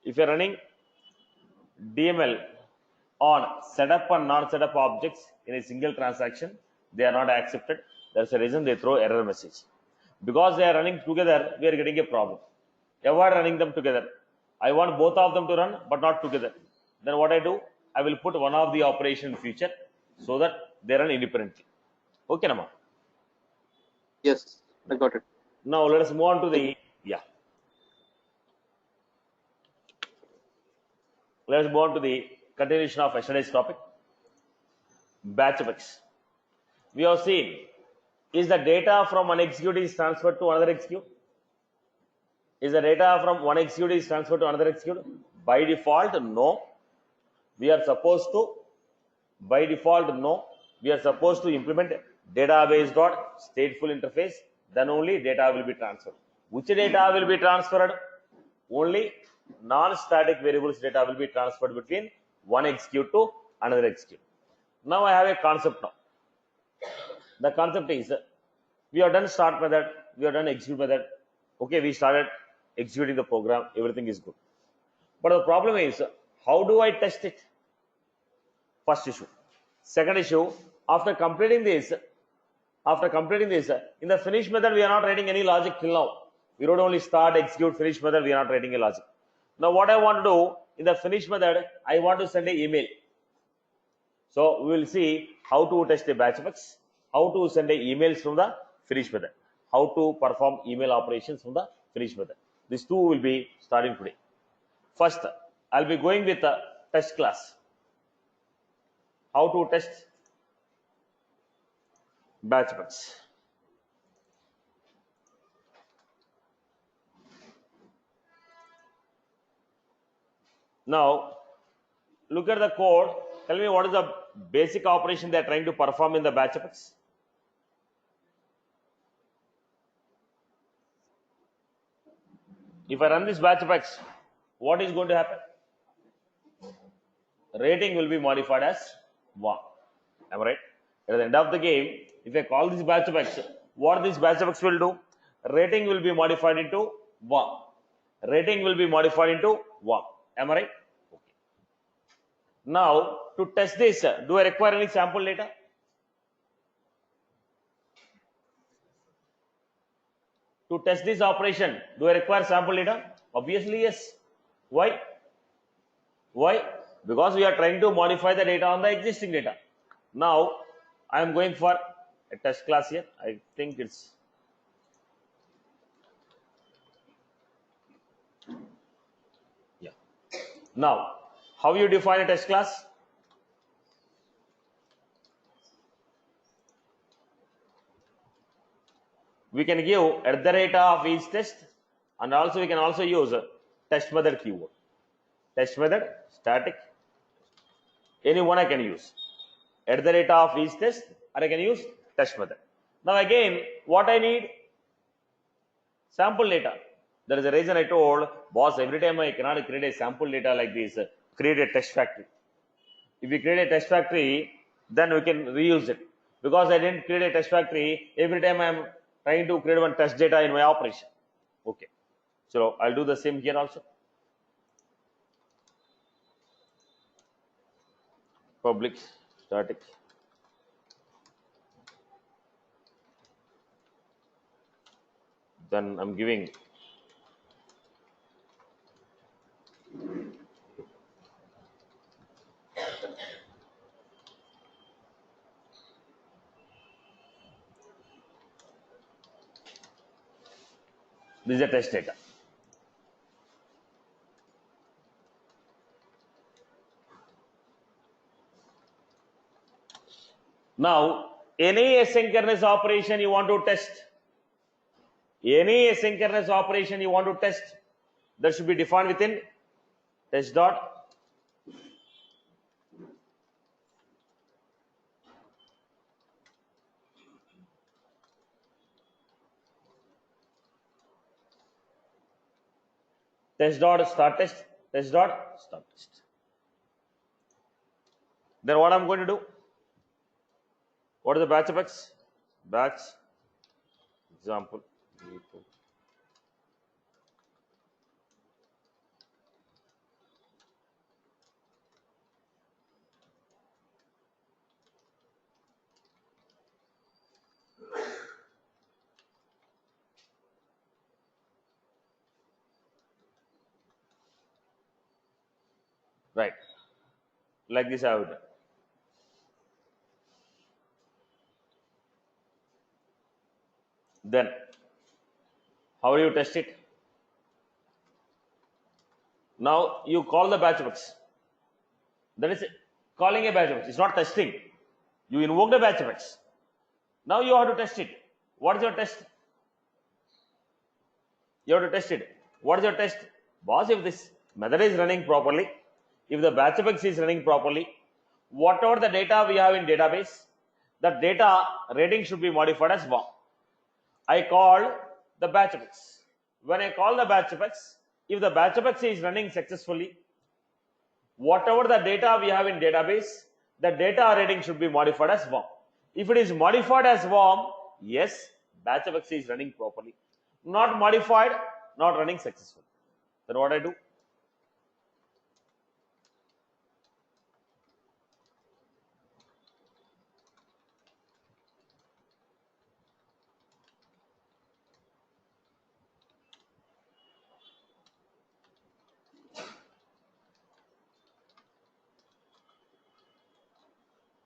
if you're running DML on setup and non-setup objects in a single transaction, they are not accepted. That's the reason they throw error message. Because they are running together, we are getting a problem. Avoid running them together. I want both of them to run, but not together. Then what I do? I will put one of the operation feature so that they run independently. Okay, Nama? Yes, I got it. Now let us move on to the Let us move on to the continuation of yesterday's topic. Batch-Apex. We have seen, is the data from one execute is transferred to another execute? Is the data from one execute is transferred to another execute? By default, no. We are supposed to, by default, no. We are supposed to implement database.stateful interface, then only data will be transferred. Which data will be transferred? Only non-static variables data will be transferred between one execute to another execute. Now I have a concept now. The concept is, we have done start method, we have done execute method. Okay, we started executing the program, everything is good. But the problem is, how do I test it? First issue. Second issue, after completing this, in the finish method, we are not writing any logic till now. We wrote only start, execute, finish method, we are not writing a logic. Now what I want to do, in the finish method, I want to send an email. So we will see how to test a Batch-Apex, how to send an emails from the finish method, how to perform email operations from the finish method. These two will be starting today. First, I'll be going with the test class. How to test Batch-Apex. Now, look at the code. Tell me what is the basic operation they are trying to perform in the Batch-Apex. If I run this Batch-Apex, what is going to happen? Rating will be modified as 1. Am I right? At the end of the game, if I call this Batch-Apex, what this Batch-Apex will do? Rating will be modified into 1. Rating will be modified into 1. Am I right? Okay. Now, to test this, do I require any sample data? To test this operation, do I require sample data? Obviously, yes. Why? Why? Because we are trying to modify the data on the existing data. Now, I am going for a test class here. I think it's Now, how you define a test class? We can give at the rate of each test, and also we can also use a test method keyword. Test method, static, any one I can use. At the rate of each test, or I can use test method. Now again, what I need? Sample data. There is a reason I told, boss, every time I cannot create a sample data like this, create a test factory. If we create a test factory, then we can reuse it. Because I didn't create a test factory, every time I am trying to create one test data in my operation. Okay. So I'll do the same here also. Public, static. Then I'm giving this is a test data. Now, any asynchronous operation you want to test, that should be defined within test dot start test, test dot start test. Then what I'm going to do? What is the Batch-Apex? Batch example. Right. Like this I have done. Then, how do you test it? Now you call the batch box. That is calling a batch box. It's not testing. You invoke the batch box. Now you have to test it. What is your test? You have to test it. What is your test? Boss, if this method is running properly, if the batch box is running properly, whatever the data we have in database, the data rating should be modified as warm. I called the batch box. When I call the batch box, if the batch box is running successfully, whatever the data we have in database, the data rating should be modified as warm. If it is modified as warm, yes, batch box is running properly. Not modified, not running successfully. Then what I do?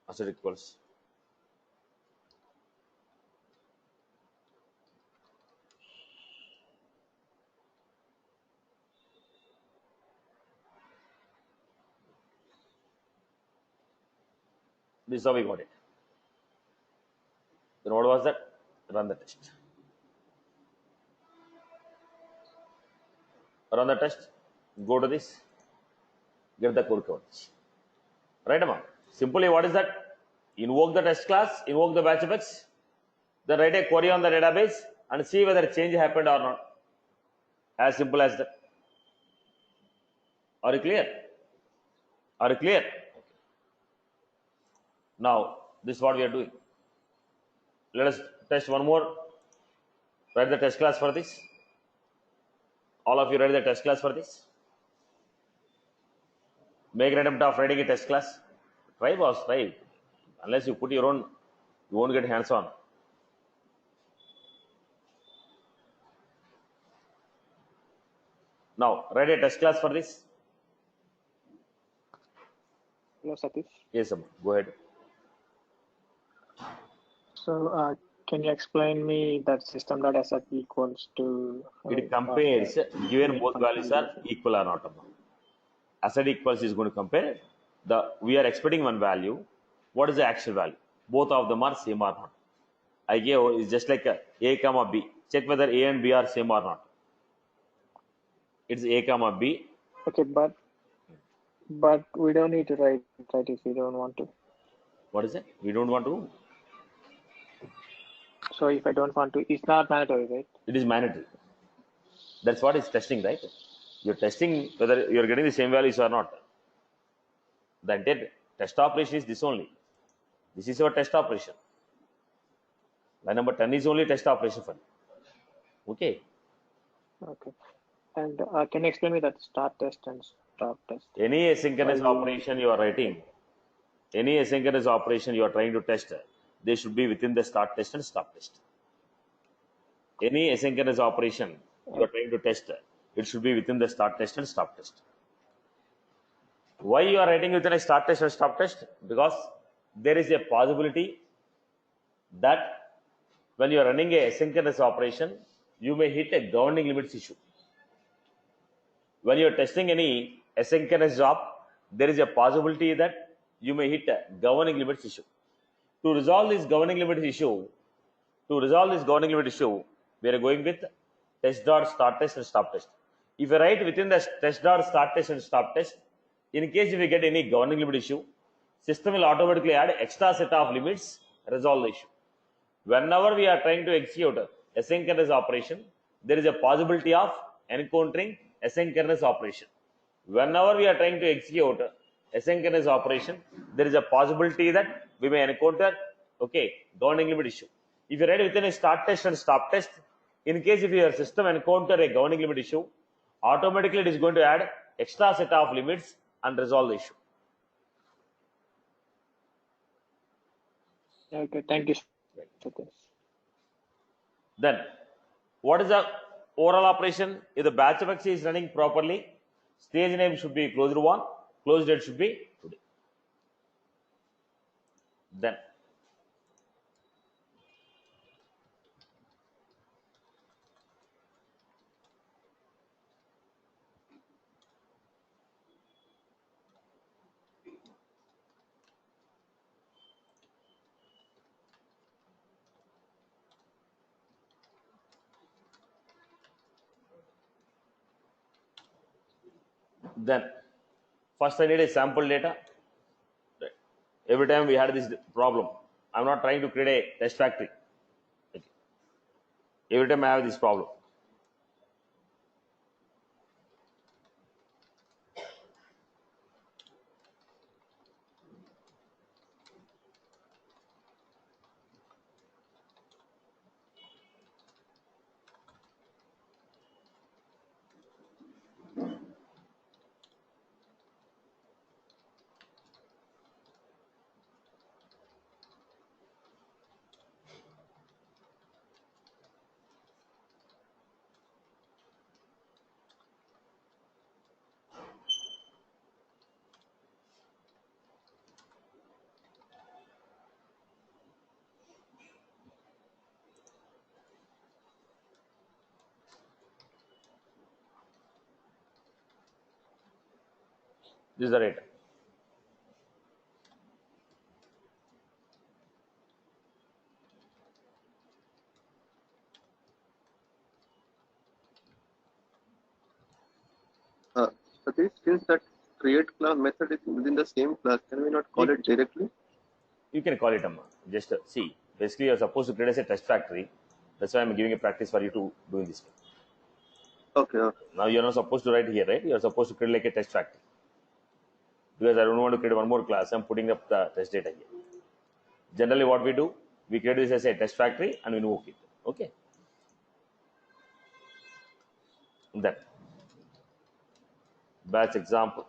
Asset equals. This is how we got it. Then what was that? Run the test. Run the test. Go to this. Get the code coverage. Right, Amma? Simply, what is that? Invoke the test class, invoke the batch box, then write a query on the database and see whether change happened or not. As simple as that. Are you clear? Are you clear? Now, this is what we are doing. Let us test one more. Write the test class for this. All of you write the test class for this. Make an attempt of writing a test class. Try, boss, try. Unless you put your own, you won't get hands on. Now, write a test class for this. Hello, Satish. Yes, Amma. Go ahead. So, can you explain me that system.sf equals to? It compares given both values are equal or not. Asset equals is going to compare we are expecting one value. What is the actual value? Both of them are same or not. I gave is just like a comma b. Check whether a and b are same or not. It's a comma b. Okay, but we don't need to write if we don't want to. What is it? We don't want to. So if I don't want to, it's not mandatory, right? It is mandatory. That's what it's testing, right? You're testing whether you're getting the same values or not. The entire test operation is this only. This is your test operation. Line number 10 is only test operation for you. Okay. Okay. And can you explain me that start test and stop test? Any asynchronous operation you are writing, any asynchronous operation you are trying to test, they should be within the start test and stop test. Any asynchronous operation you are trying to test, it should be within the start test and stop test. Why you are writing within a start test and stop test? Because there is a possibility that when you are running a asynchronous operation, you may hit a governing limits issue. When you are testing any asynchronous job, there is a possibility that you may hit a governing limits issue. To resolve this governing limits issue, we are going with test.start test and stop test. If you write within the test.start test and stop test, in case if you get any governing limit issue, system will automatically add extra set of limits, resolve the issue. Whenever we are trying to execute asynchronous operation, there is a possibility of encountering asynchronous operation. Whenever we are trying to execute asynchronous operation, there is a possibility that we may encounter governing limit issue. If you write within a start test and stop test, in case if your system encounter a governing limit issue, automatically it is going to add extra set of limits and resolve the issue. Okay, thank you. Then, what is the overall operation? If the batch box is running properly, stage name should be closed one, Close date should be today. Then first I need a sample data. Right. Every time we had this problem, I'm not trying to create a test factory. Okay. Every time I have this problem. This is the rate. Satish, since that create class method is within the same class, can we not call it directly? You can call it just see. Basically, you're supposed to create as a test factory. That's why I'm giving a practice for you to do this. Okay. Now you're not supposed to write here, right? You're supposed to create like a test factory. Because I don't want to create one more class, I'm putting up the test data here. Generally, what we do, we create this as a test factory and we invoke it. Okay. Then batch example.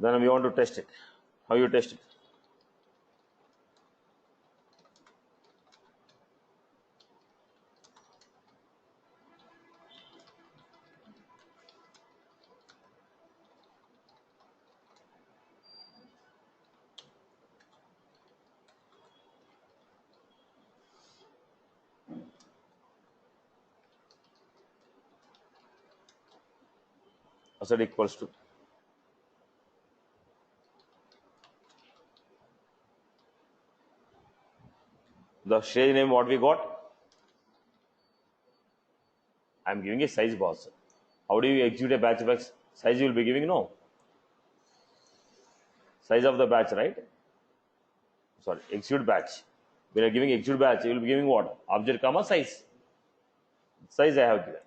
Then we want to test it. How you test it? Asset equals to the stage name what we got. I'm giving a size boss. How do you execute a batch of size? You will be giving no size of the batch, right? Sorry, execute batch. When you're giving execute batch, you will be giving what? Object comma size. Size I have given.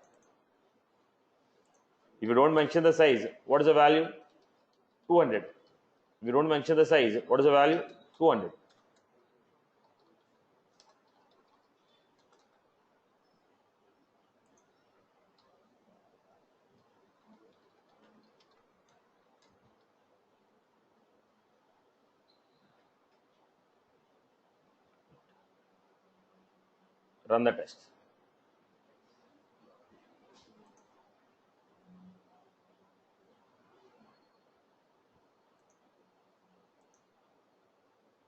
If you don't mention the size, what is the value? 200. If you don't mention the size, what is the value? 200. Run the test.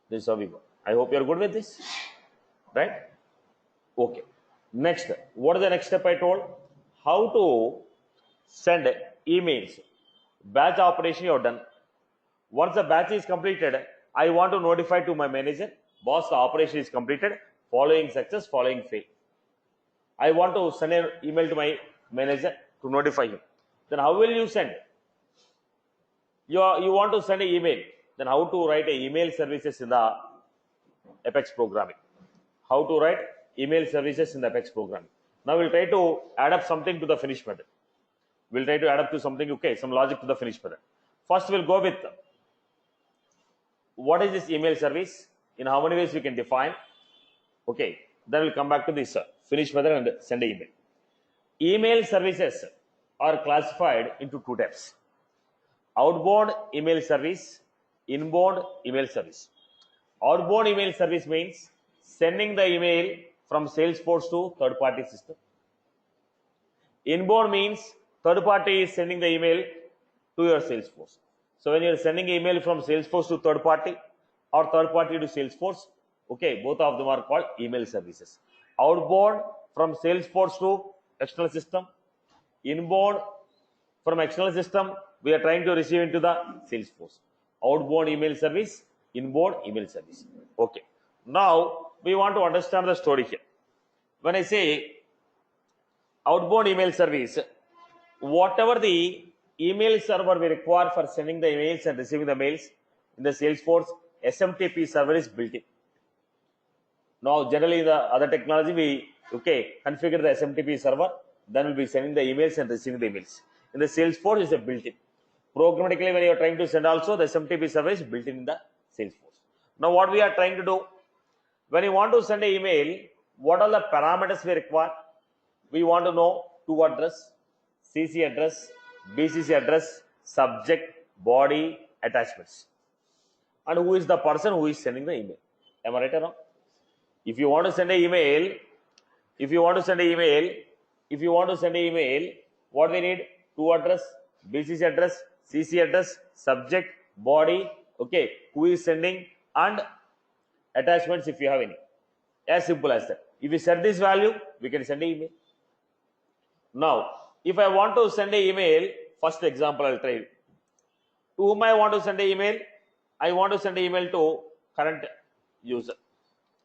This is how we go. I hope you are good with this, right? Okay. Next, what is the next step I told? How to send emails. Batch operation you have done. Once the batch is completed, I want to notify to my manager, boss, the operation is completed, following success, following fail. I want to send an email to my manager to notify him. Then how will you send? You want to send an email. Then how to write an email services in the Apex programming? How to write email services in the Apex programming? Now we'll try to add up something to the finish method. We'll try to add up to something, okay, some logic to the finish method. First we'll go with what is this email service, in how many ways we can define. Okay, then we'll come back to this finish method and send an email. Email services are classified into two types: outbound email service, inbound email service. Outbound email service means sending the email from Salesforce to third party system. Inbound means third party is sending the email to your Salesforce. So when you're sending email from Salesforce to third party or third party to Salesforce, okay, both of them are called email services. Outbound from Salesforce to external system. Inbound from external system, we are trying to receive into the Salesforce. Outbound email service, inbound email service. Okay. Now we want to understand the story here. When I say outbound email service, whatever the email server we require for sending the emails and receiving the mails in the Salesforce, SMTP server is built in. Now generally the other technology we configure the SMTP server, then we'll be sending the emails and receiving the emails. In the Salesforce is a built-in. Programmatically when you are trying to send also, the SMTP server is built in the Salesforce. Now what we are trying to do, when you want to send an email, what are the parameters we require? We want to know to address, CC address, BCC address, subject, body, attachments, and who is the person who is sending the email. Am I right or wrong? If you want to send an email, what we need? To address, BCC address, CC address, subject, body, okay, who is sending, and attachments if you have any. As simple as that. If you set this value, we can send an email. Now, if I want to send an email, first example I'll try. To whom I want to send an email? I want to send an email to current user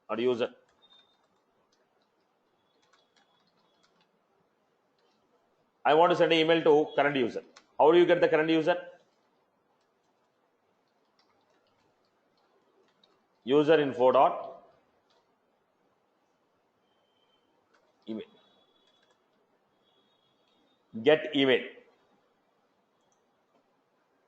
or user. I want to send an email to current user. How do you get the current user? User info dot email. Get email.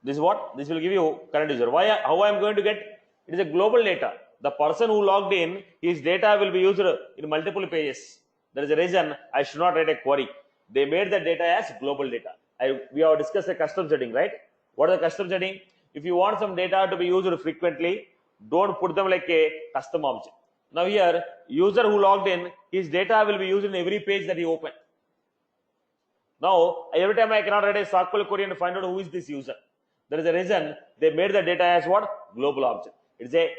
This is what? This will give you current user. Why? How I am going to get? It is a global data. The person who logged in, his data will be used in multiple pages. There is a reason I should not write a query. They made the data as global data. We have discussed a custom setting, right? What is the custom setting? If you want some data to be used frequently, don't put them like a custom object. Now here, user who logged in, his data will be used in every page that he opened. Now, every time I cannot write a SQL query and find out who is this user. There is a reason they made the data as what? Global object. It's a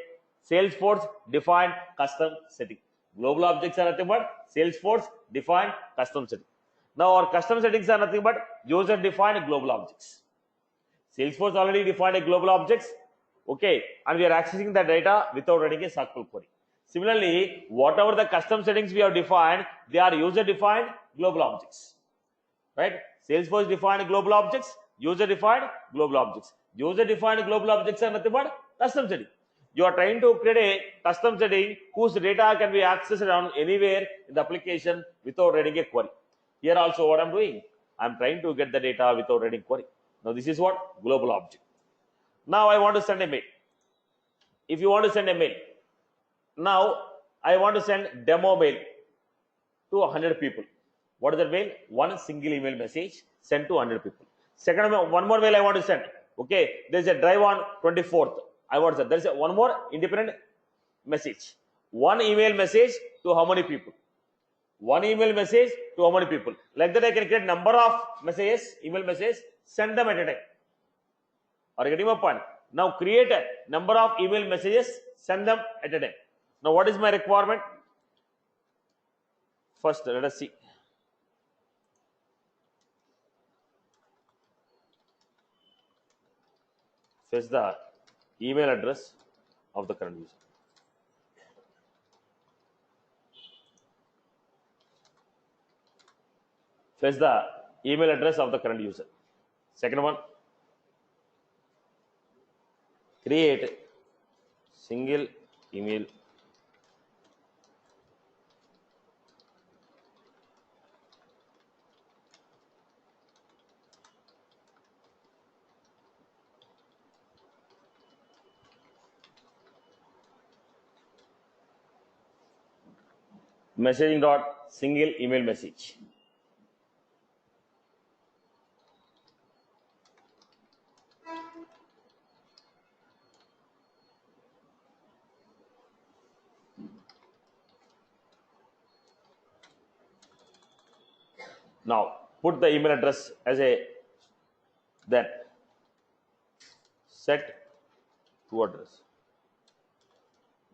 Salesforce defined custom setting. Global objects are nothing but Salesforce defined custom setting. Now our custom settings are nothing but user defined global objects. Salesforce already defined a global objects, okay, and we are accessing the data without writing a SQL query. Similarly, whatever the custom settings we have defined, they are user defined global objects, right? Salesforce defined global objects, user defined global objects. User defined global objects are nothing but custom setting. You are trying to create a custom setting whose data can be accessed around anywhere in the application without writing a query. Here also what I'm doing, I'm trying to get the data without writing query. Now this is what? Global object. Now I want to send a mail. If you want to send a mail, now I want to send demo mail to 100 people. What is that mail? One single email message sent to 100 people. Second, one more mail I want to send. Okay, there is a drive on 24th. I want to send. There is one more independent message. One email message to how many people? One email message to how many people? Like that I can create number of messages, email messages, send them at a time. Are you getting my point? Now create a number of email messages, send them at a time. Now what is my requirement? First, let us see. Fetch the email address of the current user. Fetch the email address of the current user. Second one, create single email messaging dot single email message. Now put the email address as a then set to address.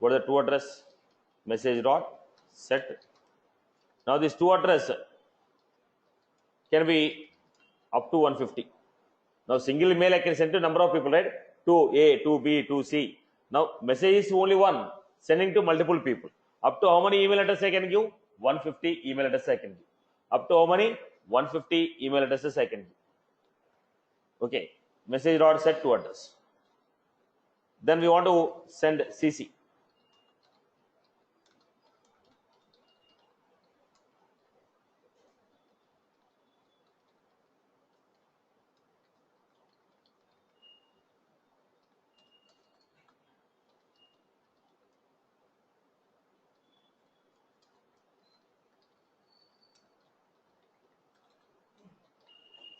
Go to the to address message dot set. Now this to address can be up to 150. Now single email I can send to number of people, right? To A, to B, to C. Now message is only one, sending to multiple people. Up to how many email address I can give? 150 email address I can give. Up to how many? 150 email addresses I can give. Okay, message dot set to address. Then we want to send CC.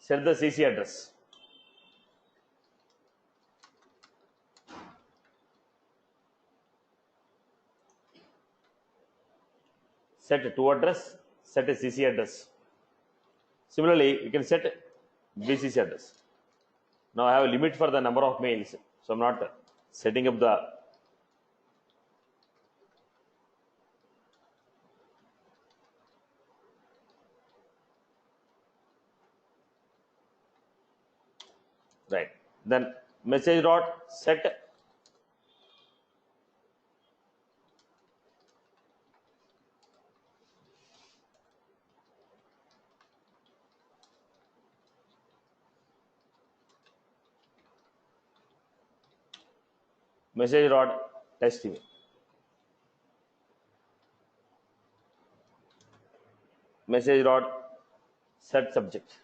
Set the CC address. Set to address, set a CC address. Similarly, you can set BCC address. Now I have a limit for the number of mails, so I'm not setting up the right. Then message dot set message dot test email. Message dot set subject.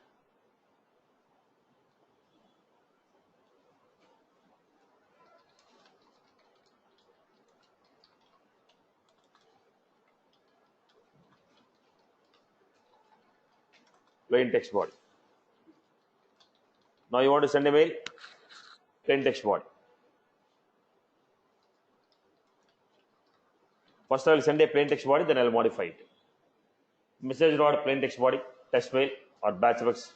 Plain text body. Now you want to send a mail, plain text body. First I will send a plain text body, then I will modify it. Message dot plain text body, test mail or batchbox.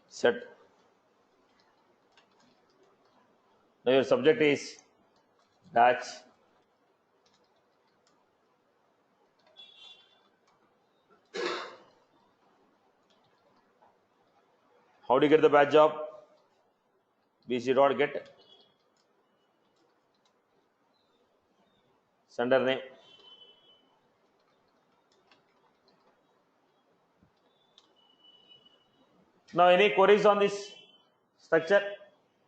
Set. Now your subject is batch. How do you get the batch job? BC dot get sender name. Now any queries on this structure?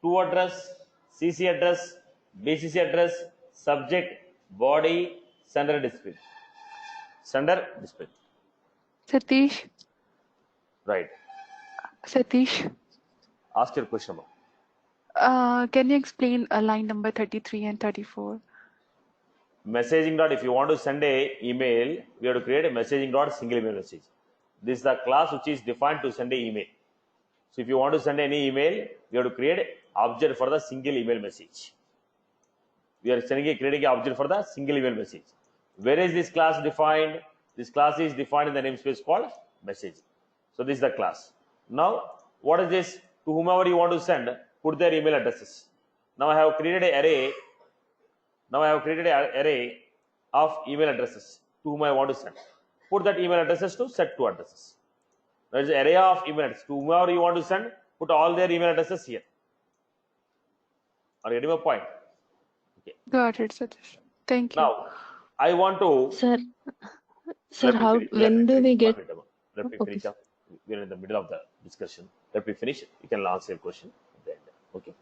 To address, CC address, BCC address, subject, body, sender display. Sender display. Satish, Right. Satish, Ask your question. can you explain line number 33 and 34? Messaging dot, if you want to send a email, we have to create a messaging dot single email message. This is the class which is defined to send a email. So if you want to send any email, we have to create object for the single email message. We are creating an object for the single email message. Where is this class defined? This class is defined in the namespace called message. So this is the class. Now what is this? To whomever you want to send, put their email addresses. Now I have created an array. Now I have created an array of email addresses to whom I want to send. Put that email addresses to set to addresses. There is an array of email addresses. To whomever you want to send, put all their email addresses here. Are you getting my point? Okay. Got it, Satish. Thank you. Now I want to. Sir, Let me how finish. when do we get? Let me Okay. finish up. We are in the middle of the discussion. Let me finish. You can answer your question at the end. Okay.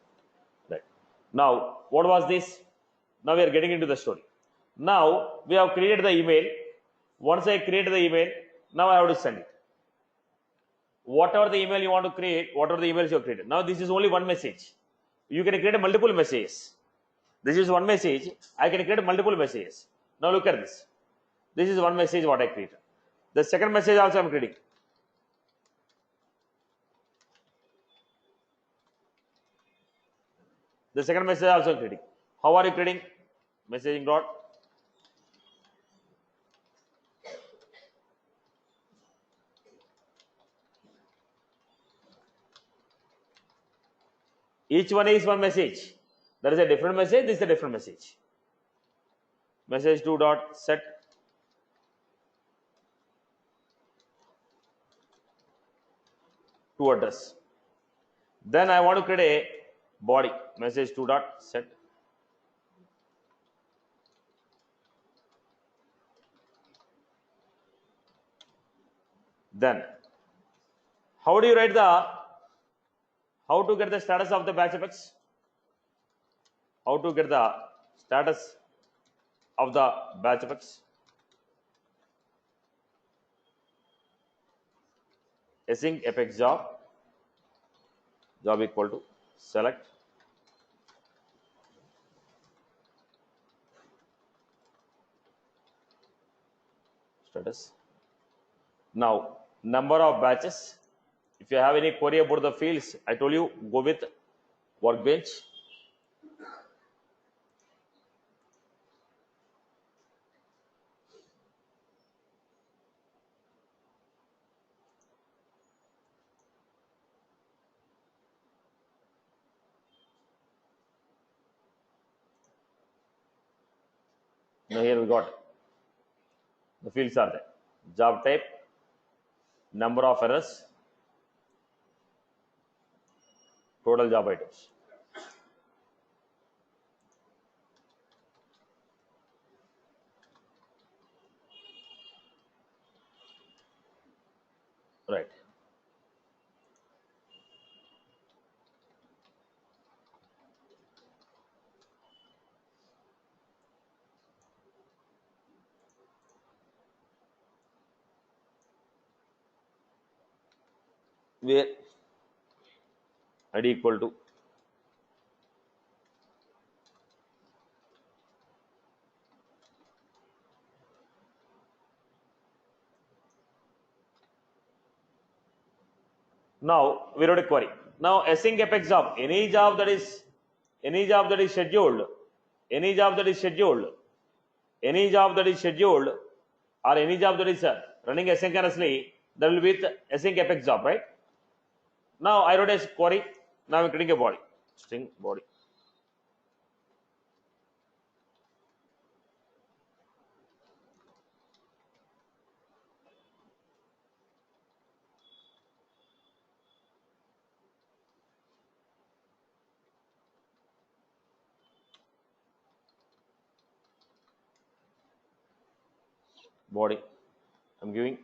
Right. Now, what was this? Now we are getting into the story. Now we have created the email. Once I create the email, now I have to send it. Whatever the email you want to create, whatever the emails you have created. Now this is only one message. You can create multiple messages. This is one message. I can create multiple messages. Now look at this. This is one message what I created. The second message also I am creating. The second message also creating. How are you creating? Messaging dot. Each one is one message. There is a different message. This is a different message. Message 2 dot set to address. Then I want to create a body. Message 2 dot set. Then how do you write the, how to get the status of the batch effects? How to get the status of the batch effects? Async apex job equal to select status. Now number of batches. If you have any query about the fields, I told you go with Workbench. Now here we got the fields are there. Job type, number of errors, total job items. Right. Where id equal to now we wrote a query. Now async apex job, any job that is scheduled, any job that is scheduled, any job that is scheduled, or any job that is running asynchronously, that will be with async apex job, right? Now I wrote a query. Now I'm creating a body, string body. Body. I'm giving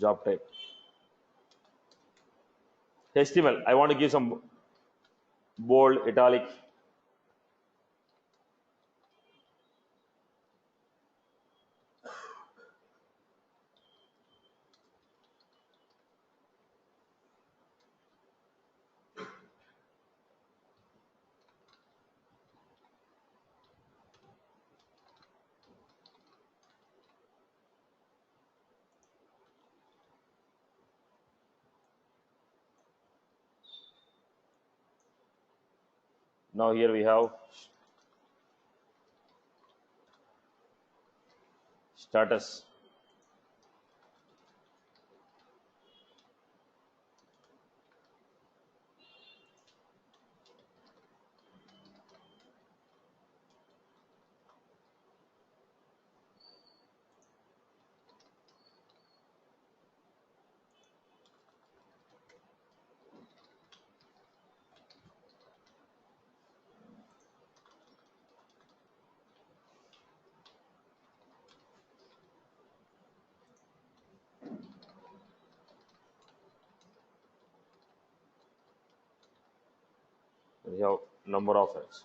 job type. HTML. I want to give some bold, italic. Now here we have status. we have number of errors.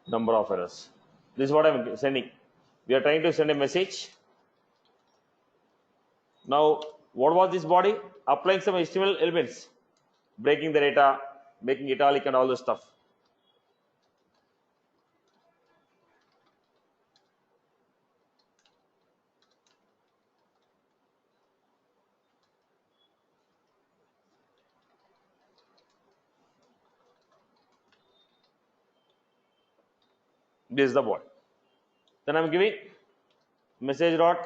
Number of errors. This is what I'm sending. We are trying to send a message. Now, what was this body? Applying some HTML elements, breaking the data, making italic and all this stuff. This is the body. Then I'm giving message dot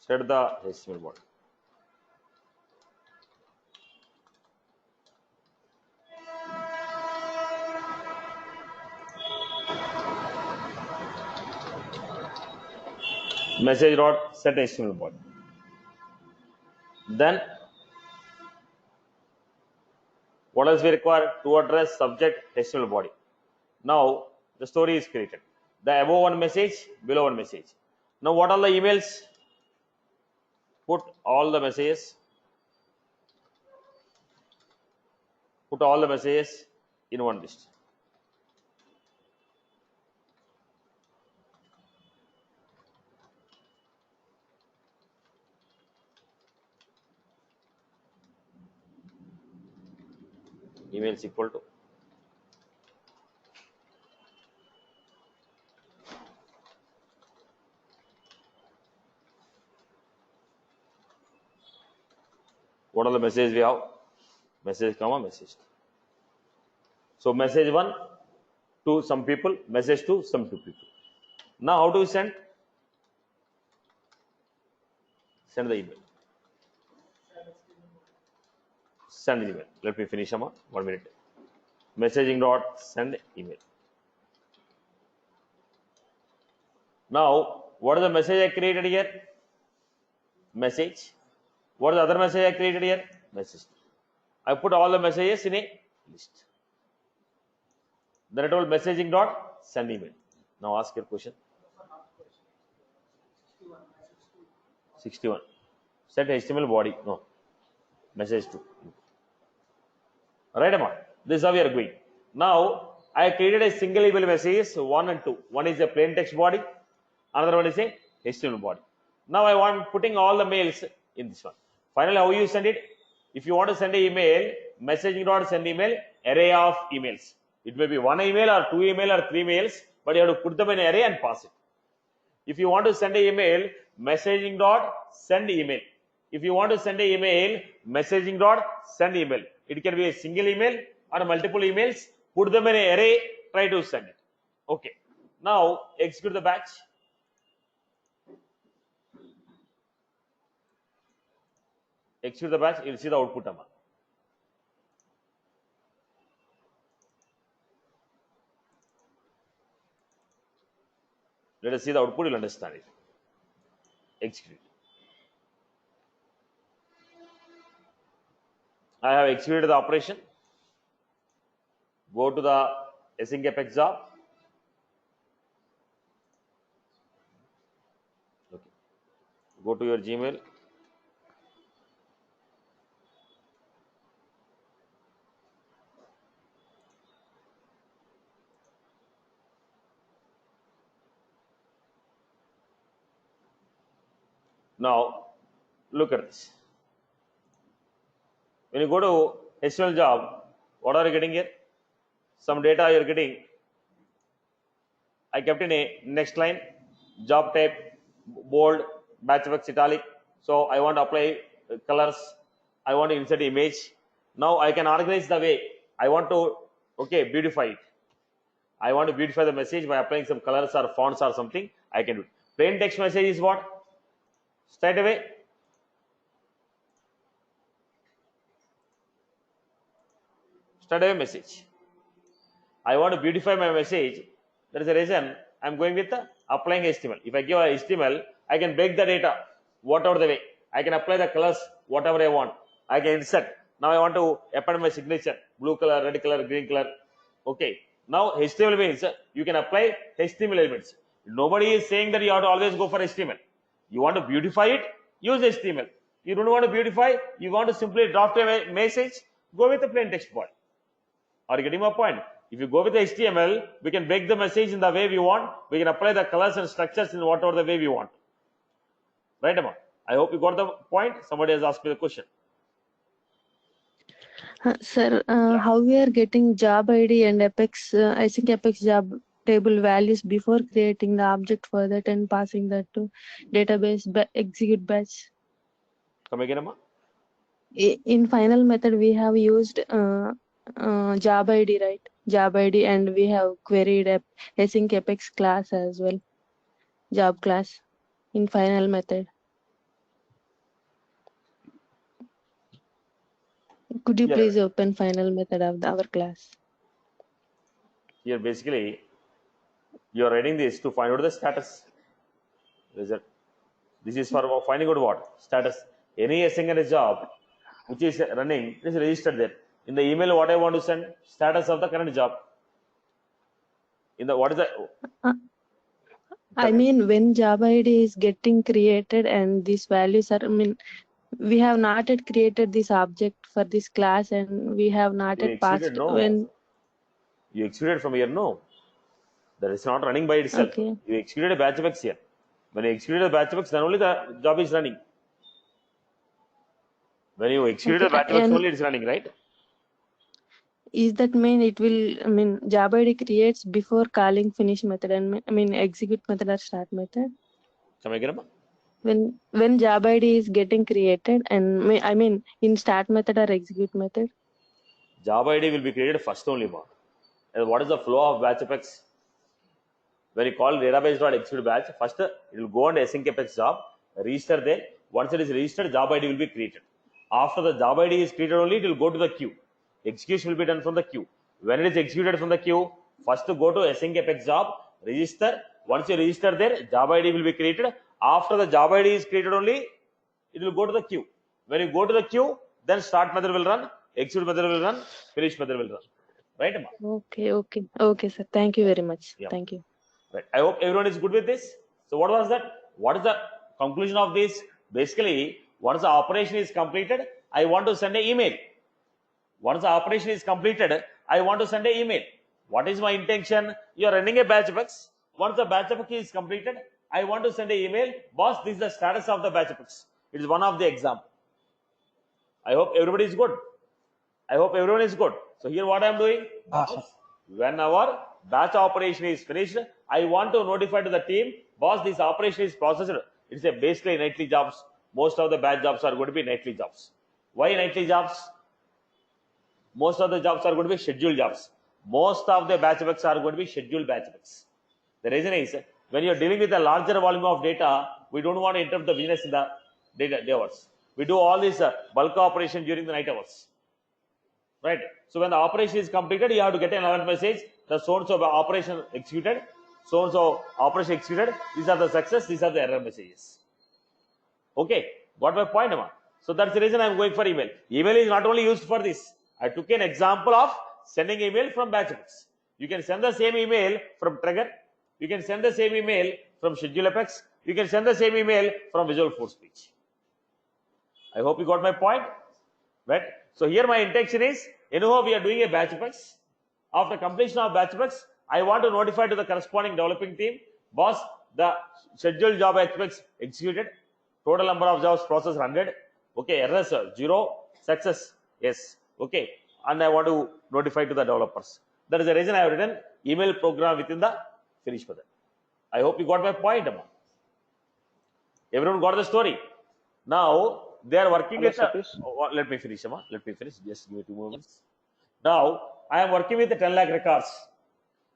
set the HTML body. Message dot set HTML body. Then what else we require to address subject HTML body. Now the story is created. The above one message, below one message. Now what are the emails? Put all the messages. Put all the messages in one list. Email is equal to what are the messages we have? Message comma message. So message 1 to some people, message to some 2 people. Now how do we send? Send the email. Send email. Let me finish 1 minute. Messaging dot send email. Now what is the message I created here? Message. What is the other message I created here? Message. I put all the messages in a list. Then I told messaging dot send email. Now ask your question. 61. Set HTML body. No. Message 2. Right, Amma? This is how we are going. Now I created a single email message 1 and 2. One is a plain text body. Another one is a HTML body. Now I want putting all the mails in this one. Finally, how you send it? If you want to send an email, messaging dot send email, array of emails. It may be 1 email or 2 email or 3 mails, but you have to put them in an array and pass it. If you want to send an email, messaging dot send email. If you want to send an email, messaging dot send email. It can be a single email or multiple emails. Put them in an array. Try to send it. Okay. Now execute the batch. Execute the batch. You'll see the output. Amma. Let us see the output. You'll understand it. Execute. I have executed the operation. Go to the async apex job. Okay. Go to your Gmail. Now look at this. When you go to HTML job, what are you getting here? Some data you are getting. I kept in a next line, job type, bold, batchworks, italic. So I want to apply colors. I want to insert image. Now I can organize the way I want to. Okay, beautify it. I want to beautify the message by applying some colors or fonts or something. I can do it. Plain text message is what? Straight away. Straight away message. I want to beautify my message. There is a reason I'm going with applying HTML. If I give a HTML, I can break the data whatever the way. I can apply the colors whatever I want. I can insert. Now I want to append my signature, blue color, red color, green color. Okay. Now HTML means you can apply HTML elements. Nobody is saying that you have to always go for HTML. You want to beautify it, use HTML. You don't want to beautify, you want to simply draft a message, go with a plain text body. Are you getting my point? If you go with HTML, we can break the message in the way we want. We can apply the colors and structures in whatever the way we want. Right, Amma? I hope you got the point. Somebody has asked me the question. Sir, how we are getting job ID and Apex, I think Apex job table values before creating the object for that and passing that to database execute batch. Come again, Amma? In final method, we have used job ID, right? Job ID, and we have queried async Apex class as well, job class in final method. Could you Yeah. please open final method of our class? Here, basically, you are writing this to find out the status. Result. This is for finding out what? Status. Any asynchronous job which is running is registered there. In the email, what I want to send? Status of the current job. In the what is the? I mean, when job ID is getting created and these values are, I mean, we have not yet created this object for this class and we have not You yet passed executed, no. when. You executed from here, no. That is not running by itself. Okay. You executed a batch of X here. When you executed a batch of X, then only the job is running. When you execute Okay, a batch of X and only, it's running, right? is that mean it will, I mean, job ID creates before calling finish method and I mean execute method or start method? Come again, Amma? When job ID is getting created and I mean in start method or execute method? Job ID will be created first only, Amma. And what is the flow of batch of X? When you call database.execute batch, first it will go on async Apex job, register there. Once it is registered, job ID will be created. After the job ID is created only, it will go to the queue. Execution will be done from the queue. When it is executed from the queue, first go to async Apex job, register. Once you register there, job ID will be created. After the job ID is created only, it will go to the queue. When you go to the queue, then start method will run, execute method will run, finish method will run. Right, Amma? Okay, sir. Thank you very much. Yeah. Thank you. Right. I hope everyone is good with this. So what was that? What is the conclusion of this? Basically, once the operation is completed, I want to send an email. Once the operation is completed, I want to send an email. What is my intention? You are running a batch of X. Once the batch of X is completed, I want to send an email. Boss, this is the status of the batch of X. It is one of the example. I hope everybody is good. I hope everyone is good. So here what I am doing? When our batch operation is finished, I want to notify to the team, boss, this operation is processed. It's a basically nightly jobs. Most of the batch jobs are going to be nightly jobs. Why nightly jobs? Most of the jobs are going to be scheduled jobs. Most of the batch backs are going to be scheduled batch backs. The reason is, when you are dealing with a larger volume of data, we don't want to interrupt the business in the day hours. We do all this bulk operation during the night hours. Right? So when the operation is completed, you have to get an alert message. The so-and-so operation executed, so-and-so operation executed. These are the success, these are the error messages. Okay, got my point, Amma? So that's the reason I'm going for email. Email is not only used for this. I took an example of sending email from batch backs. You can send the same email from Trigger. You can send the same email from Schedule Apex. You can send the same email from Visual Force Speech. I hope you got my point. Right? So here my intention is, anyhow we are doing a batch backs. After completion of batch backs, I want to notify to the corresponding developing team, boss, the scheduled job aspects executed, total number of jobs processed 100, okay, errors 0, success, yes, okay, and I want to notify to the developers. That is the reason I have written email program within the finish method. I hope you got my point, Amma. Everyone got the story. Now they are working with let me finish, Amma. Let me finish. Just give me 2 moments. Now I am working with the 10 lakh records.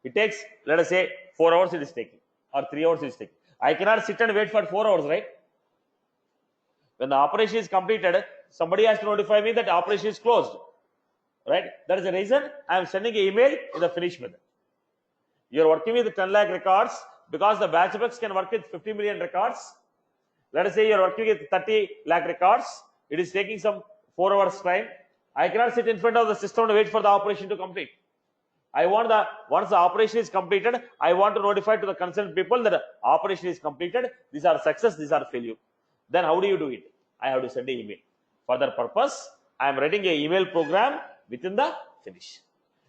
It takes, let us say, 4 hours it is taking, or 3 hours it is taking. I cannot sit and wait for 4 hours, right? When the operation is completed, somebody has to notify me that the operation is closed, right? That is the reason I am sending an email in the finish method. You are working with the 10 lakh records. because the batchbox can work with 50 million records. Let us say you are working with 30 lakh records. It is taking some 4 hours time. I cannot sit in front of the system and wait for the operation to complete. I want once the operation is completed, I want to notify to the concerned people that the operation is completed. These are success, these are failure. Then how do you do it? I have to send an email. For that purpose, I am writing an email program within the finish.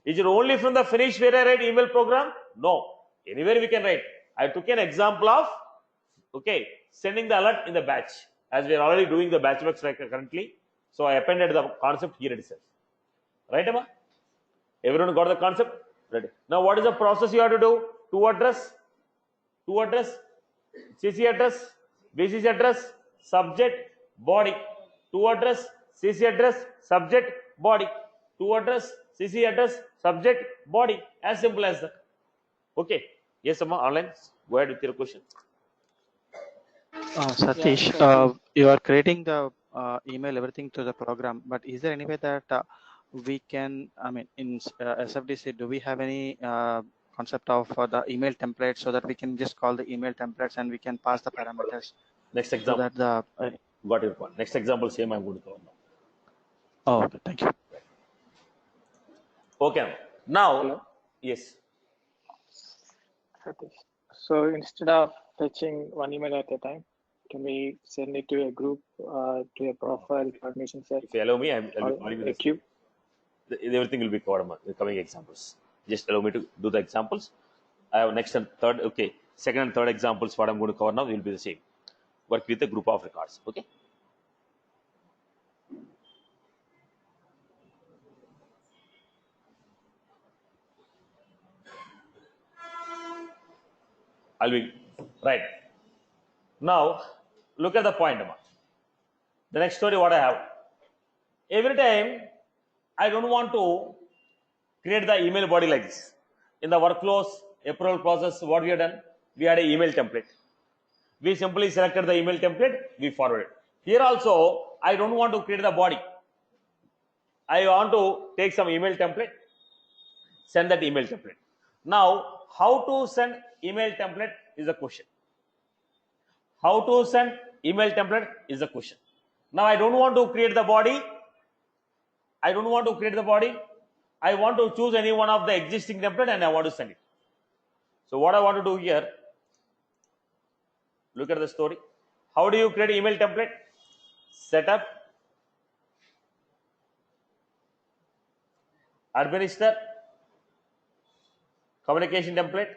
Is it only from the finish where I write email program? No. Anywhere we can write. I took an example of sending the alert in the batch, as we are already doing the batch works currently. So I appended the concept here itself. Right, Emma? Everyone got the concept? Ready. Now what is the process you have to do? To address, CC address, BCC address, subject, body. To address, CC address, subject, body. To address, CC address, subject, body. As simple as that. Okay. Yes, Amma, online. Go ahead with your question. Satish, so you are creating the email everything to the program, but is there any way that we can, I mean, in SFDC, do we have any concept of the email template so that we can just call the email templates and we can pass the parameters? Next example. So that the Got your point. Next example, same I'm going to cover now. oh, okay, thank you. Okay. Now, hello. yes. Satish. So instead of fetching one email at a time, can we send it to a group, to a profile permission set, If you allow me, I'll be or calling you a this. queue? Everything will be covered in the coming examples. Just allow me to do the examples. I have next and third, second and third examples. What I'm going to cover now will be the same. Work with a group of records. Okay. I'll be right. Now, look at the point. The next story, what I have. Every time I don't want to create the email body like this. In the workflows, approval process, what we have done? We had an email template. We simply selected the email template, we forwarded. Here also, I don't want to create the body. I want to take some email template, send that email template. Now, how to send email template is the question. How to send email template is the question. Now, I don't want to create the body. I want to choose any one of the existing template and I want to send it. So what I want to do here, look at the story. How do you create email template? Setup, administer, communication template,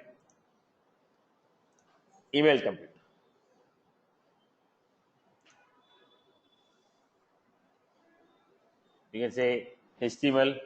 email template. You can say HTML,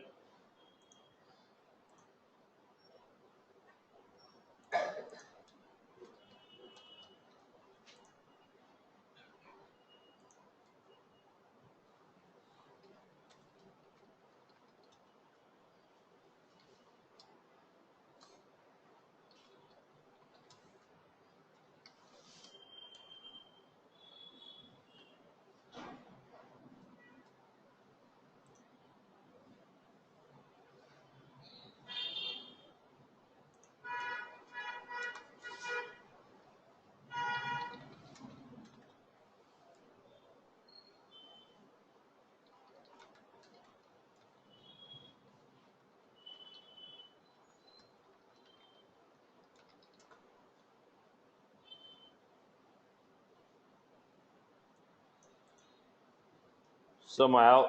somehow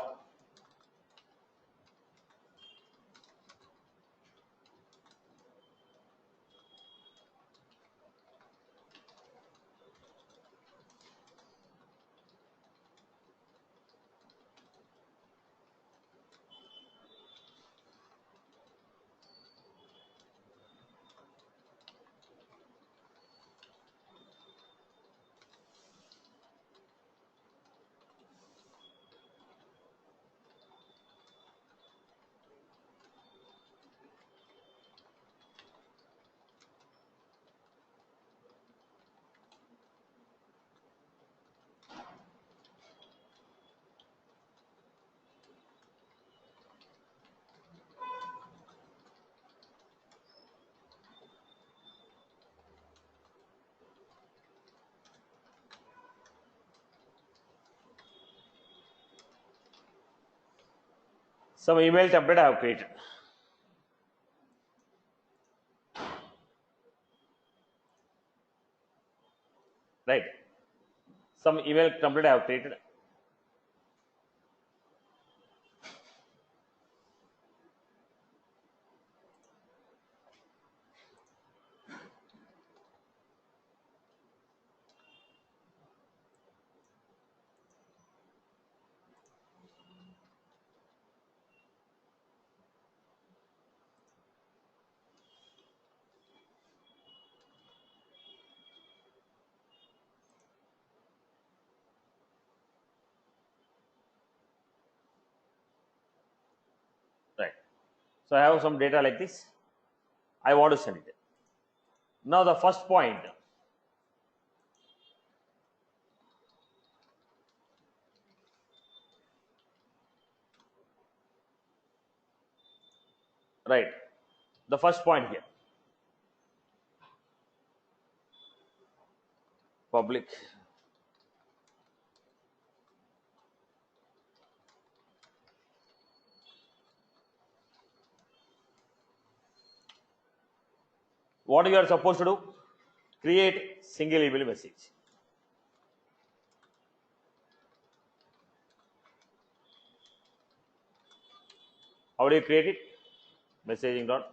some email template I have created. Right. Some email template I have created. Right. So I have some data like this. I want to send it. Now the first point. Right. The first point here. Public. What you are supposed to do? Create single email message. How do you create it? Messaging dot.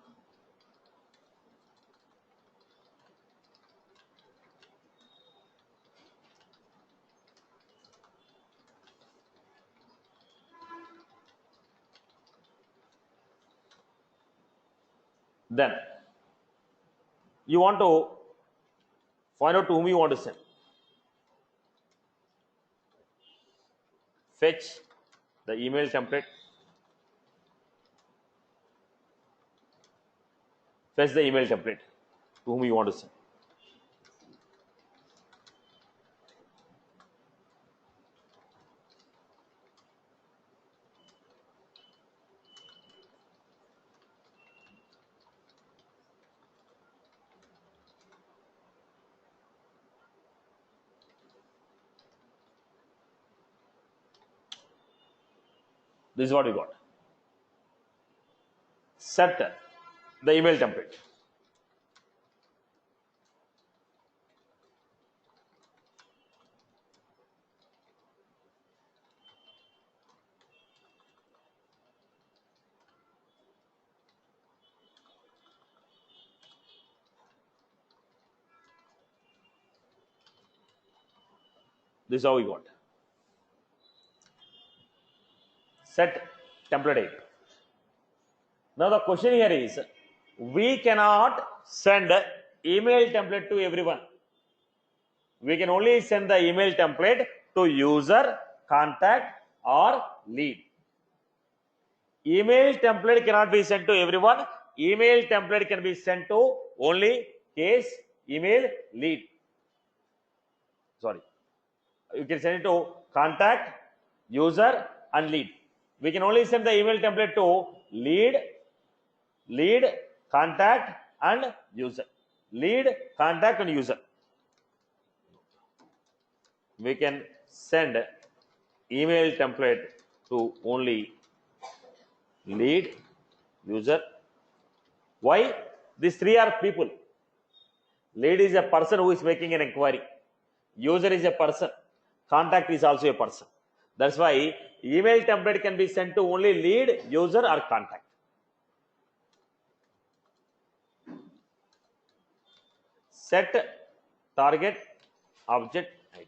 Then you want to find out to whom you want to send. Fetch the email template. Fetch the email template to whom you want to send. This is what you got. Set the email template. This is how we got. Set template ID. Now the question here is, we cannot send email template to everyone. We can only send the email template to user, contact, or lead. Email template cannot be sent to everyone. Email template can be sent to only case email lead. Sorry. You can send it to contact, user, and lead. We can only send the email template to lead, contact, and user. Lead, contact, and user. We can send email template to only lead, user. Why? These three are people. Lead is a person who is making an inquiry. User is a person. Contact is also a person. That's why email template can be sent to only lead, user, or contact. Set target object ID.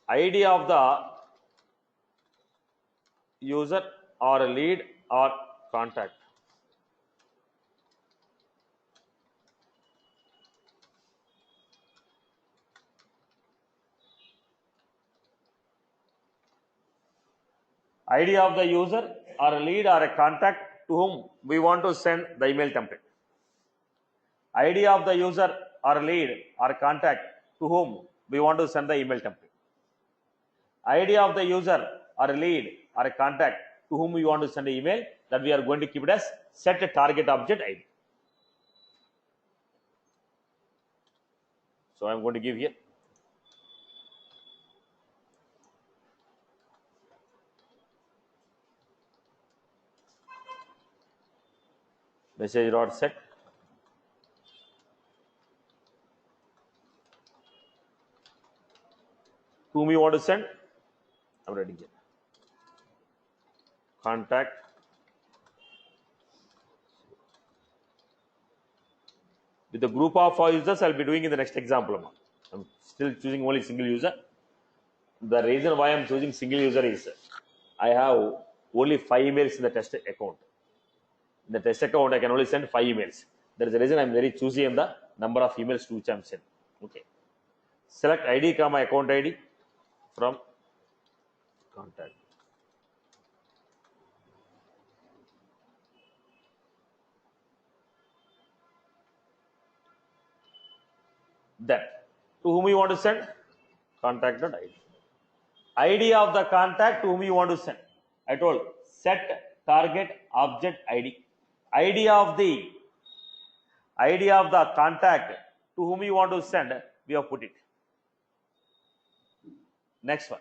ID of the user or lead or contact. ID of the user or a lead or a contact to whom we want to send the email template. ID of the user or lead or contact to whom we want to send the email template. ID of the user or lead or contact to whom we want to send the email, that we are going to keep it as set a target object ID. So I'm going to give here message dot set to whom you want to send. I'm writing here. Contact with the group of users. I'll be doing in the next example. I'm still choosing only single user. The reason why I'm choosing single user is I have only 5 emails in the test account. In the test account, I can only send 5 emails. That is the reason I'm very choosy in the number of emails to which I'm sending. Okay. Select ID, comma account ID from contact. That to whom you want to send, contact.id. ID of the contact to whom you want to send. I told set target object ID. ID of the contact to whom you want to send, we have put it. Next one.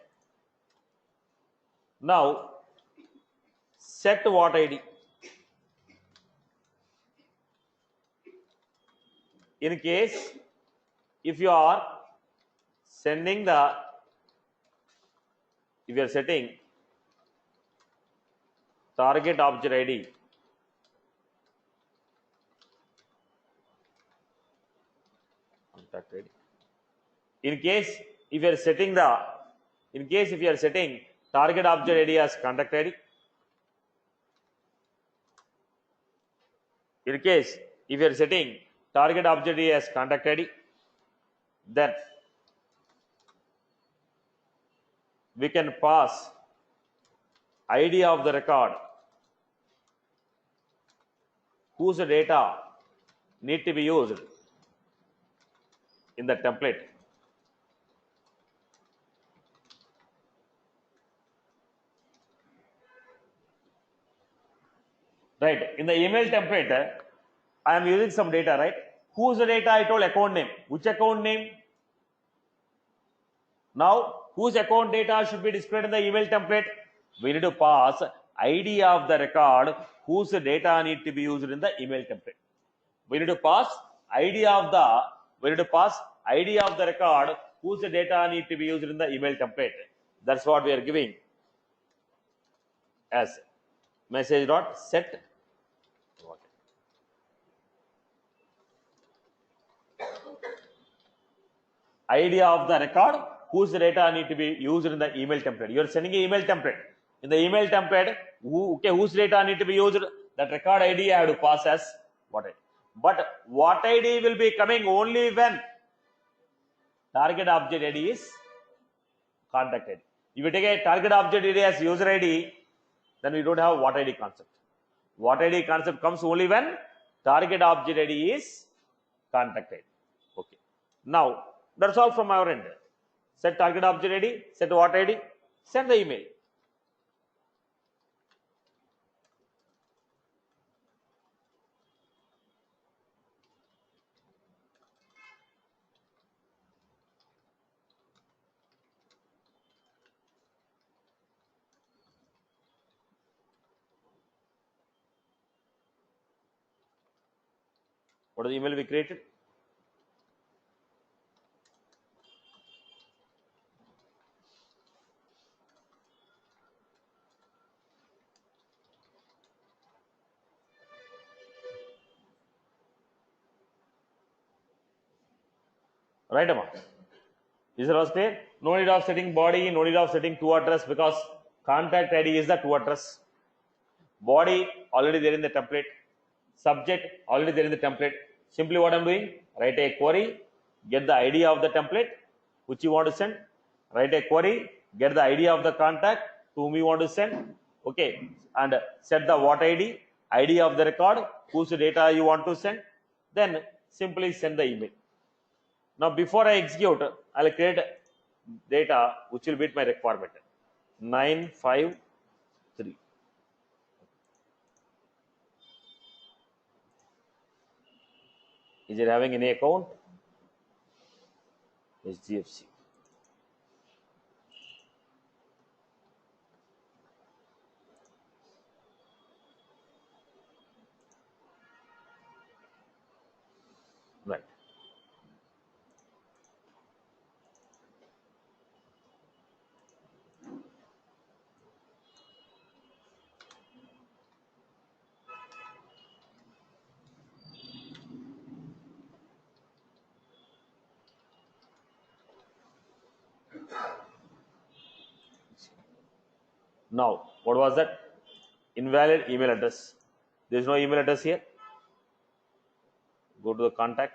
Now set what ID. In case if you are sending the, if you are setting target object ID contact ID. In case if you are setting target object ID as contact ID. In case if you are setting target object ID as contact ID, then we can pass ID of the record whose data need to be used in the template. Right. In the email template, I am using some data, right? Whose data? I told account name. Which account name? Now, whose account data should be displayed in the email template? We need to pass ID of the record whose data need to be used in the email template. We need to pass ID of the record whose data need to be used in the email template. That's what we are giving as message dot set. ID of the record whose data need to be used in the email template. You are sending an email template. In the email template, whose data need to be used? That record ID I have to pass as what ID. But what ID will be coming only when target object ID is contact ID. If you take a target object ID as user ID, then we don't have what ID concept. What ID concept comes only when target object ID is contact ID. Okay. Now, that's all from our end. Set target object ID, set what ID, send the email. What is the email we created? Right, Amma? Is it all clear? No need of setting body, no need of setting to address because contact ID is the to address. Body already there in the template. Subject already there in the template. Simply what I'm doing, write a query, get the ID of the template which you want to send. Write a query, get the ID of the contact to whom you want to send. Okay, and set the what ID, ID of the record whose data you want to send. Then simply send the email. Now, before I execute, I'll create data which will meet my requirement. 953. Is it having any account? HDFC. Now, what was that? Invalid email address. There is no email address here. Go to the contact.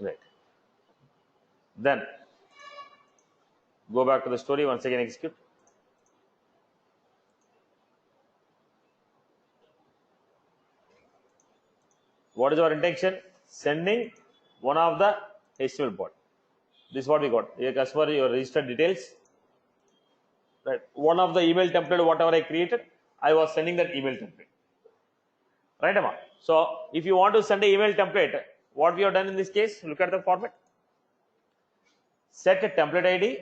Right. Then go back to the story, once again execute. What is our intention? Sending one of the HTML bot. This is what we got. Your customer, your registered details. Right. One of the email template, whatever I created, I was sending that email template. Right, Amma? So if you want to send an email template, what we have done in this case, look at the format. Set a template ID,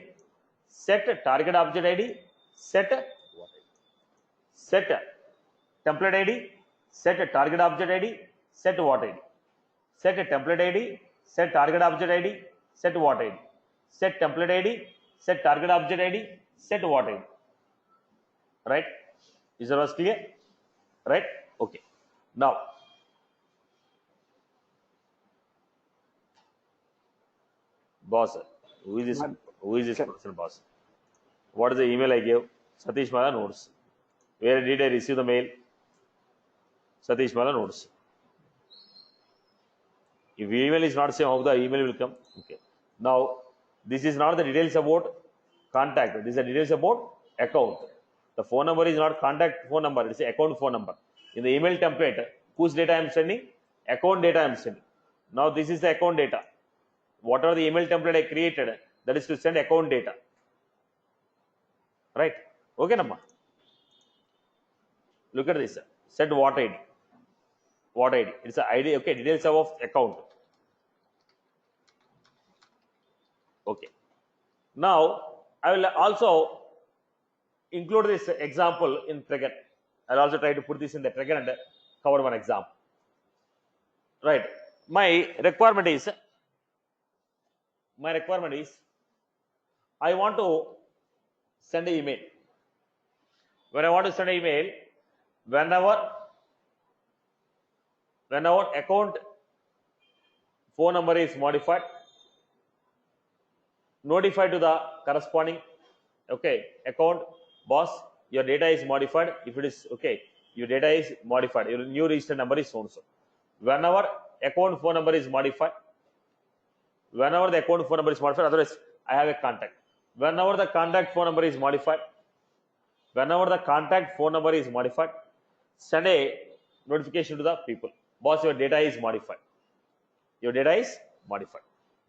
set a target object ID, set a template ID, set a target object ID, set what ID. Set a template ID, set target object ID, set what ID. Set template ID, set target object ID, set what ID. Right? Is that was clear? Right? Okay. Now, boss, who is this? Who is this person, boss? What is the email I gave? Satish Mala notes. Where did I receive the mail? Satish Mala notes. If email is not same, how the email will come? Okay. Now, this is not the details about contact. This is the details about account. The phone number is not contact phone number. It is account phone number. In the email template, whose data I am sending? Account data I am sending. Now, this is the account data. Whatever the email template I created, that is to send account data. Right? Okay, Namma. Look at this. Set what ID. What ID? It's an ID. Okay, details of account. Okay. Now, I will also include this example in trigger. I'll also try to put this in the trigger and cover one example. Right. My requirement is I want to send an email. When I want to send an email, whenever account phone number is modified, notify to the corresponding account boss, your data is modified. If it is your data is modified, your new register number is so and so. Whenever account phone number is modified, otherwise I have a contact. Whenever the contact phone number is modified, send a notification to the people. Boss, your data is modified.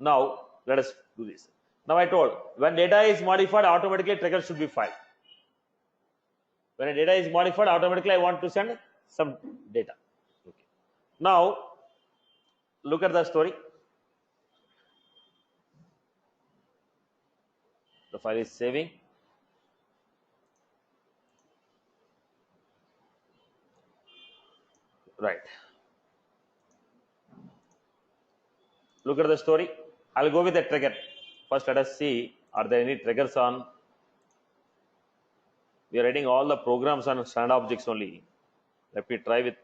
Now, let us do this. Now, I told, when data is modified, automatically trigger should be filed. When a data is modified, automatically I want to send some data. Okay. Now, look at the story. The file is saving. Right. Look at the story. I'll go with the trigger. First, let us see, are there any triggers on? We are writing all the programs on standard objects only. Let me try with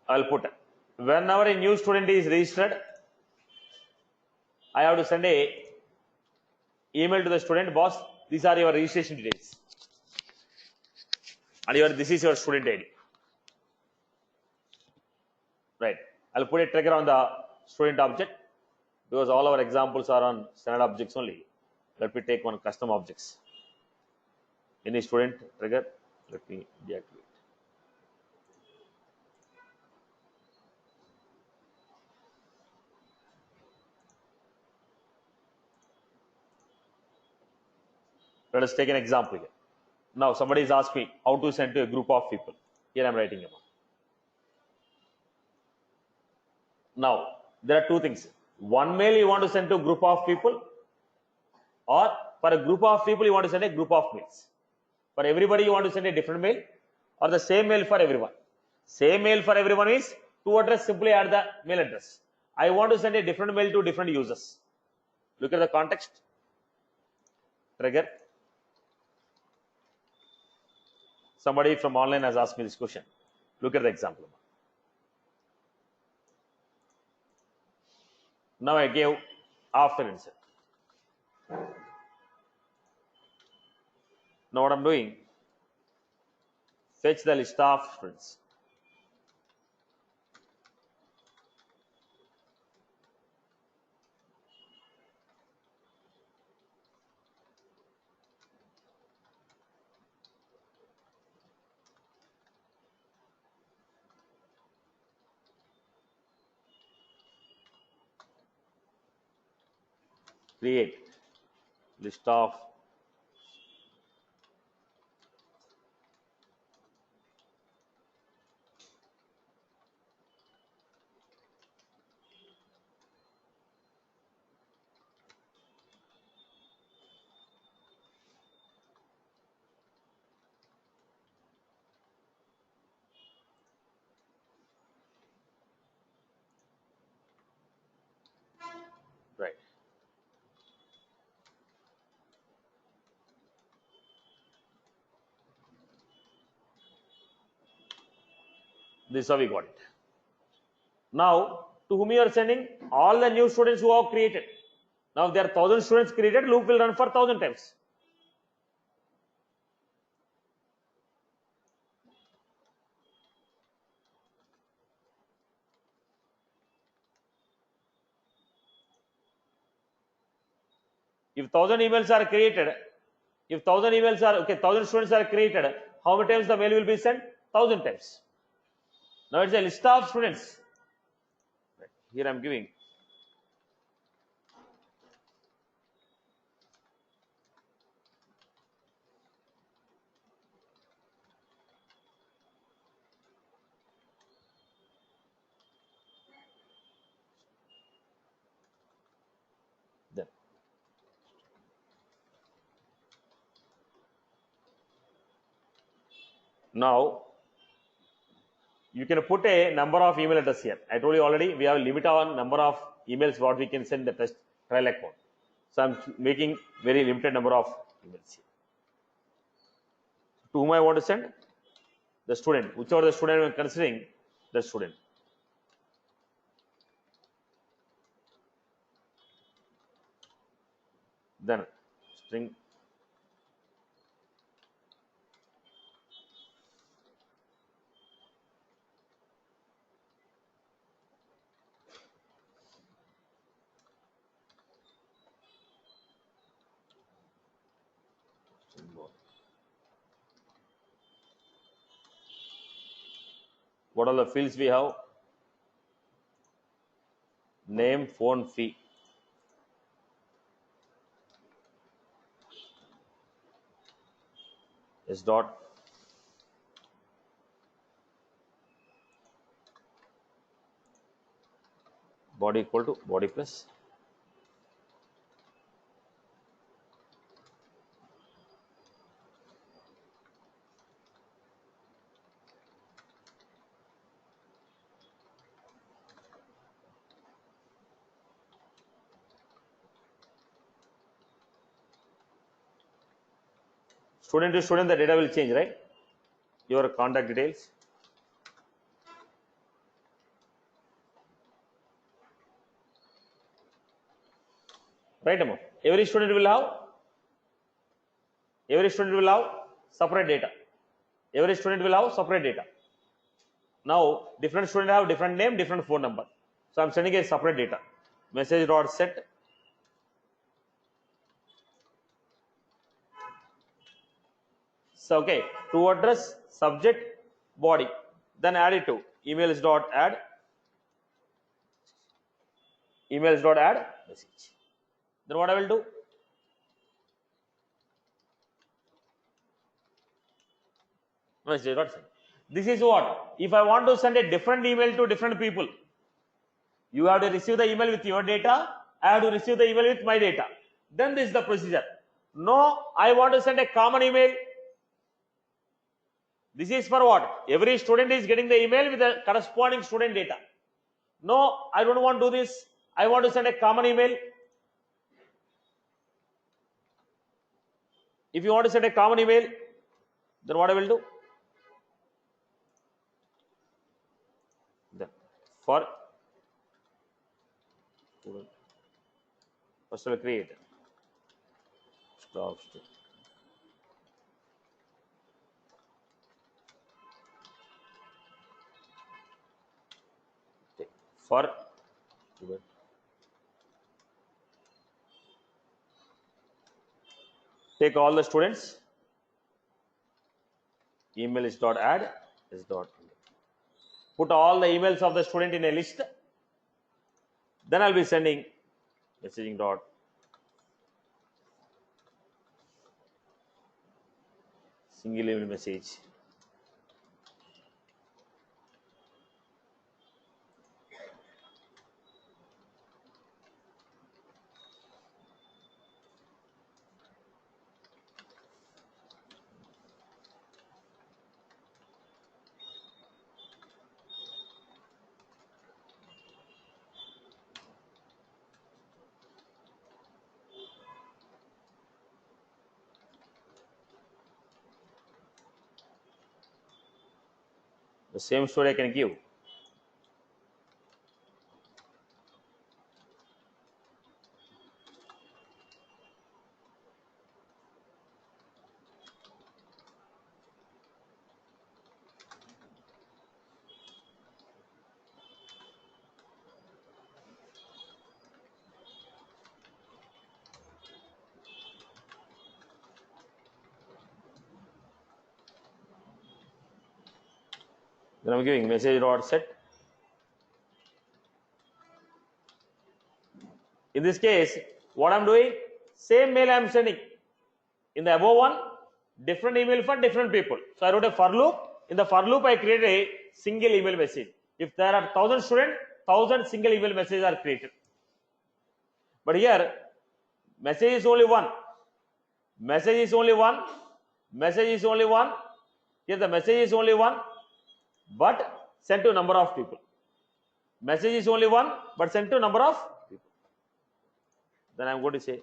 I'll put whenever a new student is registered, I have to send a email to the student, boss, these are your registration details. And this is your student ID. Right. I'll put a trigger on the student object because all our examples are on standard objects only. Let me take one custom objects. Any student trigger, let me deactivate. Let us take an example here. Now, somebody is asking me how to send to a group of people. Here I am writing about. Now, there are two things. one mail you want to send to a group of people, or for a group of people you want to send a group of mails. For everybody you want to send a different mail, or the same mail for everyone. Same mail for everyone is to address, simply add the mail address. I want to send a different mail to different users. Look at the context. Trigger. Somebody from online has asked me this question. Look at the example. Now I gave after insert. Now what I'm doing, fetch the list of students. Create list of right. This is how we got it. Now, to whom you are sending? All the new students who have created. Now, if there are 1000 students created, loop will run for 1000 times. If 1000 emails are created, if 1000 emails are, okay, 1000 students are created, how many times the mail will be sent? 1000 times. Now it's a list of students. Here I am giving. Then now you can put a number of email address here. I told you already we have a limit on number of emails what we can send the test trial account. So I'm making very limited number of emails here. To whom I want to send? The student, whichever the student I'm considering, the student. Then string what are the fields we have? Name, phone, fee. S dot body equal to body plus student to student, the data will change, right? Your contact details. Right, Ammo? Every student will have separate data. Every student will have separate data. Now, different student have different name, different phone number. So I'm sending a separate data. Message dot set so okay, to address subject body, then add it to emails dot add message. Then what I will do? Message dot send. This is what? If I want to send a different email to different people, You have to receive the email with your data. I have to receive the email with my data. Then this is the procedure. No, I want to send a common email. This is for what? Every student is getting the email with the corresponding student data. No, I don't want to do this. I want to send a common email. If you want to send a common email, then what I will do? Then for student, first I will create stop student. For student. Take all the students. Email is dot add is dot. Put all the emails of the student in a list. Then I'll be sending messaging dot single email message. The same story I can give. Then I'm giving message dot set. In this case, what I'm doing, same mail I'm sending. In the above one, different email for different people. So I wrote a for loop. In the for loop, I created a single email message. If there are 1,000 students, 1,000 single email messages are created. But here, message is only one. Message is only one. Message is only one. Here the message is only one, but sent to number of people. Message is only one, but sent to number of people. Then I'm going to say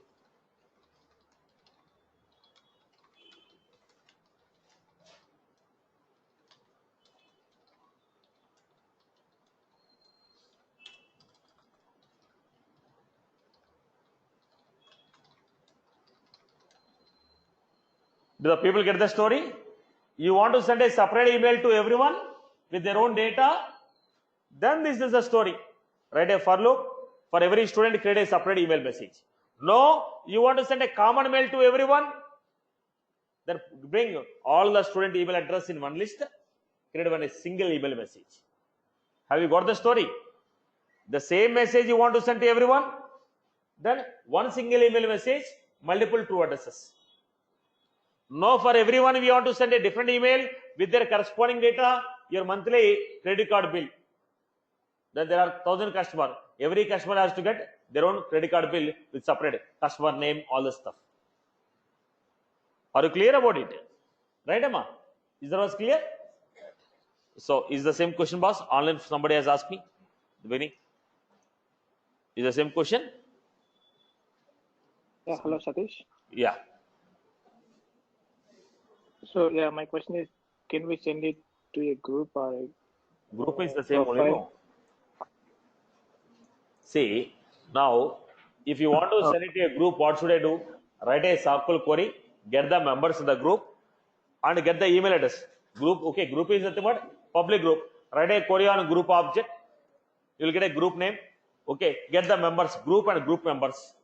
do the people get the story? You want to send a separate email to everyone with their own data? Then this is the story. Write a for loop. For every student, create a separate email message. No, you want to send a common mail to everyone? Then bring all the student email address in one list. Create one a single email message. Have you got the story? The same message you want to send to everyone? Then one single email message, multiple true addresses. No, for everyone we want to send a different email with their corresponding data, your monthly credit card bill. Then there are 1,000 customers. Every customer has to get their own credit card bill with separate customer name, all the stuff. Are you clear about it? Right, Emma? Is that was clear? So, is the same question, boss? Online, somebody has asked me. The beginning. Is the same question? Yeah, hello, Satish. Yeah. So, yeah, my question is, can we send it to a group or a Group is the same only. profile? No. See, now, if you want to send it to a group, what should I do? Write a SQL query, get the members in the group, and get the email address. Group, okay, group is nothing but public group. Write a query on group object. You will get a group name. Okay, get the members, group and group members.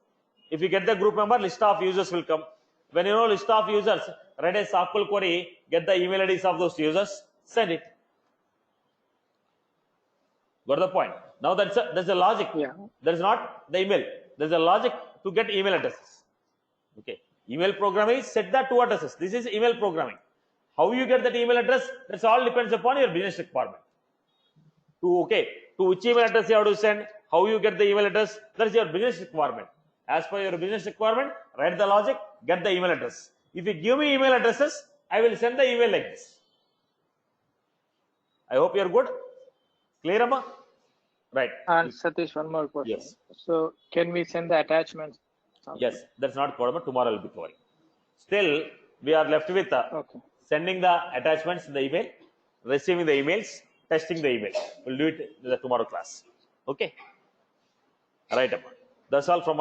If you get the group member, list of users will come. When you know list of users, write a SQL query, get the email IDs of those users, send it. Got the point? Now that's a logic. Yeah. There is not the email. There's a logic to get email addresses. Okay. Email programming is set the two addresses. This is email programming. How you get that email address? That's all depends upon your business requirement. To which email address you have to send, How you get the email address? That's your business requirement. As per your business requirement, write the logic, get the email address. If you give me email addresses, I will send the email like this. I hope you are good. Clear, Amma? Right. And Satish, one more question. Yes. So can we send the attachments? Yes, that's not covered. Tomorrow I will be covering. Still, we are left with Okay. sending the attachments in the email, receiving the emails, testing the email. We'll do it in the tomorrow class. Okay. Right, Amma. That's all from my